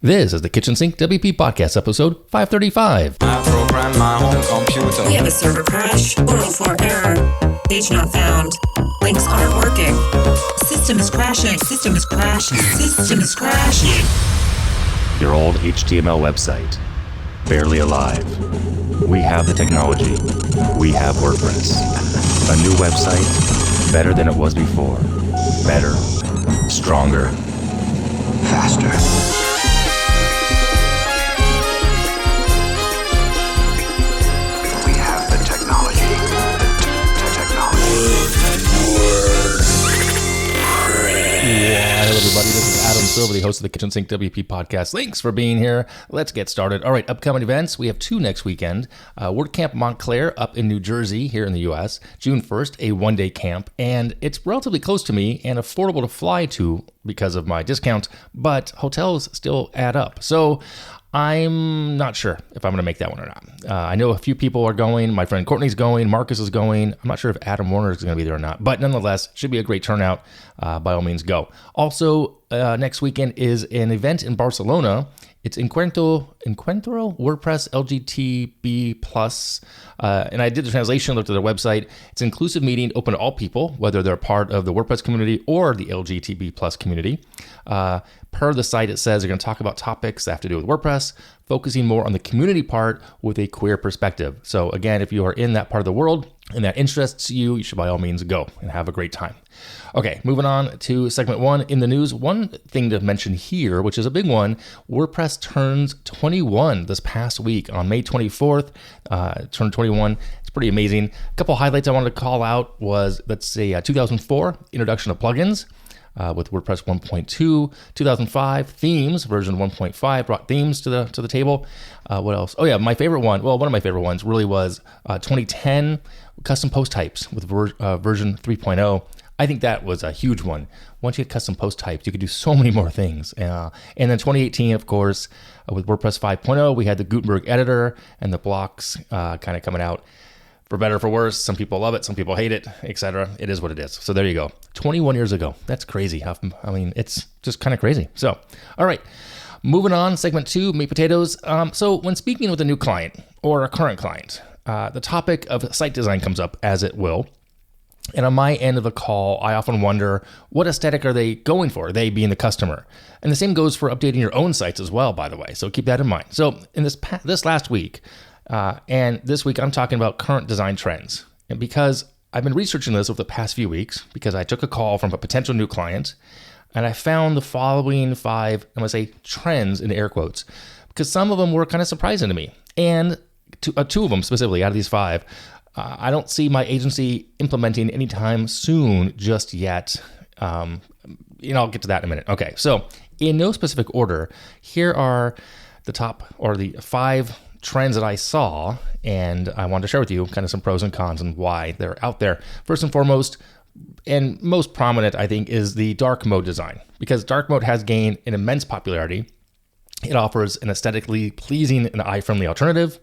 This is the Kitchen Sink WP Podcast, episode 535. I program my own computer. We have a server crash, 404 error, page not found, links aren't working, system is crashing, system is crashing, system is crashing. Your old HTML website, barely alive. We have the technology. We have WordPress. A new website, better than it was before. Better, stronger, faster. Hello, everybody. This is Adam Silver, the host of the Kitchen Sink WP podcast. Thanks for being here. Let's get started. All right, upcoming events. We have two next weekend. WordCamp Montclair up in New Jersey here in the U.S. June 1st, a one-day camp. And it's relatively close to me and affordable to fly to because of my discount, but hotels still add up. So I'm not sure if I'm going to make that one or not. I know a few people are going. My friend Courtney's going. Marcus is going. I'm not sure if Adam Warner is going to be there or not. But nonetheless, should be a great turnout. By all means, go. Also, next weekend is an event in Barcelona. It's Encuentro, WordPress, LGTB+. And I did the translation, looked at their website. It's an inclusive meeting open to all people, whether they're part of the WordPress community or the LGTB+ community. Per the site, it says they're going to talk about topics that have to do with WordPress, focusing more on the community part with a queer perspective. So again, if you are in that part of the world and that interests you, you should by all means go and have a great time. Okay, moving on to segment one in the news. One thing to mention here, which is a big one, WordPress turns 21 this past week on May 24th. Turned 21. It's pretty amazing. A couple highlights I wanted to call out was, let's say, 2004, introduction of plugins. With WordPress 1.2, 2005 themes, version 1.5 brought themes to the table. What else? Oh yeah, my favorite one. Well, one of my favorite ones really was 2010 custom post types with version 3.0. I think that was a huge one. Once you had custom post types, you could do so many more things. And then 2018, of course, with WordPress 5.0, we had the Gutenberg editor and the blocks kind of coming out. For better or for worse, some people love it, some people hate it, etc. It is what it is. So there you go. 21 years ago. That's crazy. I mean, it's just kind of crazy. So, all right. Moving on, segment two, meat potatoes. So when speaking with a new client or a current client, the topic of site design comes up, as it will. And on my end of the call, I often wonder, what aesthetic are they going for, they being the customer? And the same goes for updating your own sites as well, by the way. So keep that in mind. So in this last week, and this week, I'm talking about current design trends. And because I've been researching this over the past few weeks, because I took a call from a potential new client, and I found the following 5, I'm going to say trends in air quotes, because some of them were kind of surprising to me. And two of them specifically out of these 5, I don't see my agency implementing anytime soon just yet. I'll get to that in a minute. Okay, so in no specific order, here are the top, or the 5 trends that I saw, and I wanted to share with you kind of some pros and cons and why they're out there. First and foremost, and most prominent, I think, is the dark mode design, because dark mode has gained an immense popularity. It offers an aesthetically pleasing and eye-friendly alternative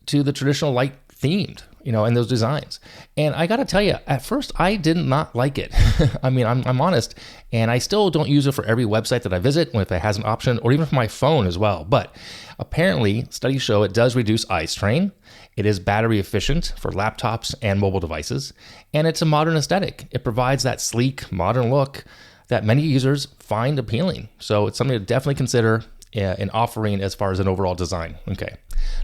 to the traditional light themed, in those designs. And I got to tell you, at first, I did not like it. I mean, I'm honest, and I still don't use it for every website that I visit if it has an option, or even for my phone as well. But apparently, studies show it does reduce eye strain. It is battery efficient for laptops and mobile devices, and it's a modern aesthetic. It provides that sleek, modern look that many users find appealing. So it's something to definitely consider in offering as far as an overall design. Okay.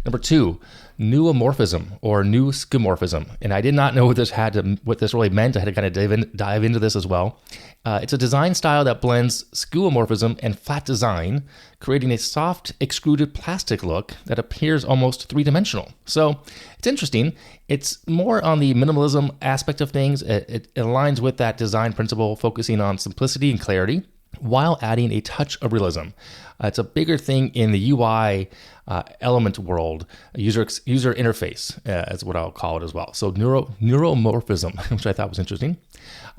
Number 2, neomorphism or new skeuomorphism. And I did not know what this really meant. I had to kind of dive into this as well. It's a design style that blends skeuomorphism and flat design, creating a soft, extruded plastic look that appears almost three-dimensional. So it's interesting. It's more on the minimalism aspect of things. It aligns with that design principle, focusing on simplicity and clarity, while adding a touch of realism. It's a bigger thing in the UI element world, user interface is what I'll call it as well. So neuromorphism, which I thought was interesting.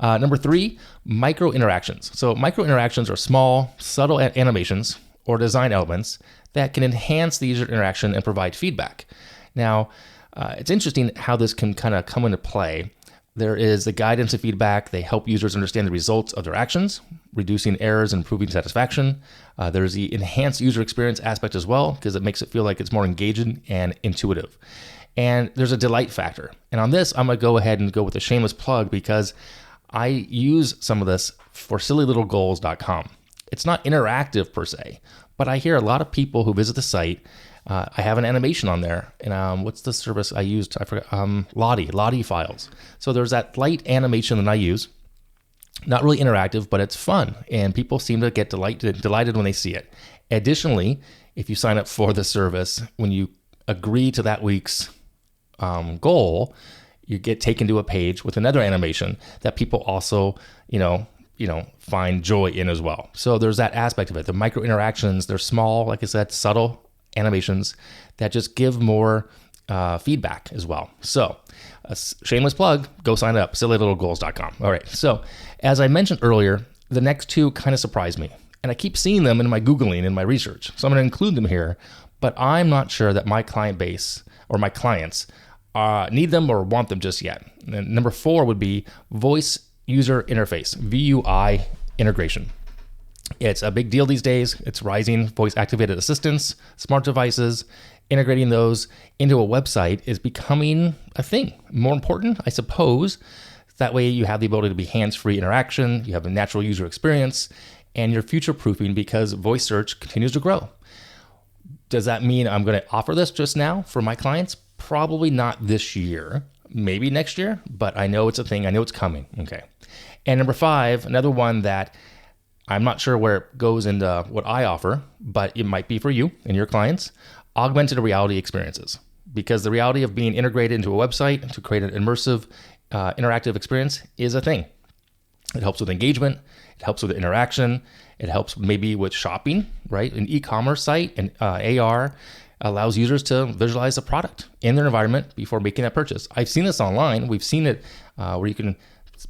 Number 3, micro interactions. So micro interactions are small, subtle animations or design elements that can enhance the user interaction and provide feedback. Now, it's interesting how this can kind of come into play. There is the guidance and feedback. They help users understand the results of their actions, reducing errors and improving satisfaction. There's the enhanced user experience aspect as well, because it makes it feel like it's more engaging and intuitive. And there's a delight factor. And on this, I'm going to go ahead and go with a shameless plug because I use some of this for sillylittlegoals.com. It's not interactive per se, but I hear a lot of people who visit the site. I have an animation on there, and what's the service I used? I forgot. Lottie files. So there's that light animation that I use. Not really interactive, but it's fun, and people seem to get delighted when they see it. Additionally, if you sign up for the service, when you agree to that week's goal, you get taken to a page with another animation that people also, find joy in as well. So there's that aspect of it. The micro interactions, they're small, like I said, subtle animations that just give more feedback as well. So a shameless plug, go sign up, sillylittlegoals.com. All right. So as I mentioned earlier, the next two kind of surprised me, and I keep seeing them in my Googling and my research. So I'm going to include them here, but I'm not sure that my client base or my clients need them or want them just yet. And number 4 would be voice user interface, VUI integration. It's a big deal these days. It's rising. Voice activated assistants, smart devices, integrating those into a website is becoming a thing. More important, I suppose. That way you have the ability to be hands-free interaction, you have a natural user experience, and you're future-proofing because voice search continues to grow. Does that mean I'm going to offer this just now for my clients? Probably not this year. Maybe next year, but I know it's a thing. I know it's coming. Okay. And number 5, another one that I'm not sure where it goes into what I offer, but it might be for you and your clients, augmented reality experiences. Because the reality of being integrated into a website to create an immersive, interactive experience is a thing. It helps with engagement. It helps with interaction. It helps maybe with shopping, right? An e-commerce site and AR allows users to visualize a product in their environment before making that purchase. I've seen this online. We've seen it where you can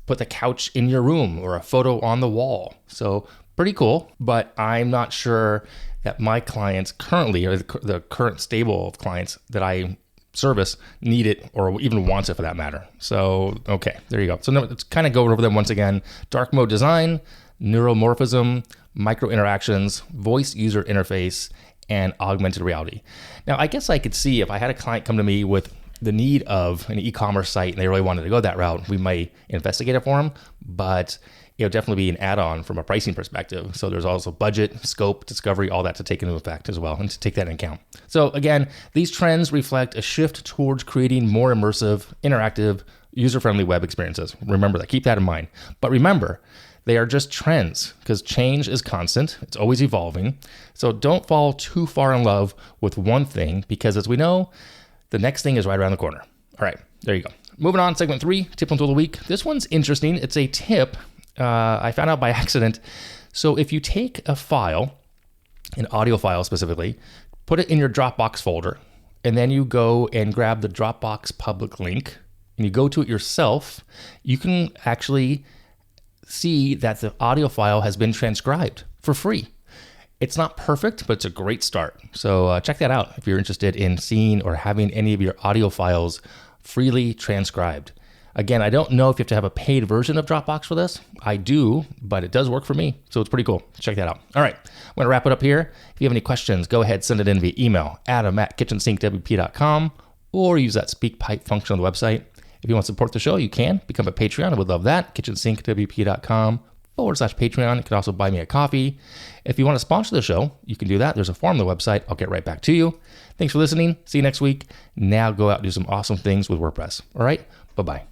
put the couch in your room or a photo on the wall. So pretty cool, but I'm not sure that my clients currently, or the current stable of clients that I service, need it or even wants it for that matter. So, okay, there you go. So let's kind of go over them once again. Dark mode design, neuromorphism, micro interactions, voice user interface, and augmented reality. Now, I guess I could see if I had a client come to me with the need of an e-commerce site and they really wanted to go that route, we might investigate it for them, but it'll definitely be an add-on from a pricing perspective. So there's also budget, scope, discovery, all that to take into effect as well, and to take that into account. So again, these trends reflect a shift towards creating more immersive, interactive, user-friendly web experiences. Remember that, keep that in mind. But remember, they are just trends because change is constant. It's always evolving. So don't fall too far in love with one thing because, as we know, the next thing is right around the corner. All right, there you go. Moving on, segment 3, tip and tool of the week. This one's interesting. It's a tip I found out by accident. So if you take a file, an audio file specifically, put it in your Dropbox folder, and then you go and grab the Dropbox public link, and you go to it yourself, you can actually see that the audio file has been transcribed for free. It's not perfect, but it's a great start. So check that out if you're interested in seeing or having any of your audio files freely transcribed. Again, I don't know if you have to have a paid version of Dropbox for this. I do, but it does work for me. So it's pretty cool. Check that out. All right, I'm going to wrap it up here. If you have any questions, go ahead, send it in via email, adam@kitchensinkwp.com, or use that speak pipe function on the website. If you want to support the show, you can become a Patreon. I would love that. kitchensinkwp.com/Patreon. You can also buy me a coffee. If you want to sponsor the show, you can do that. There's a form on the website. I'll get right back to you. Thanks for listening. See you next week. Now go out and do some awesome things with WordPress. All right. Bye-bye.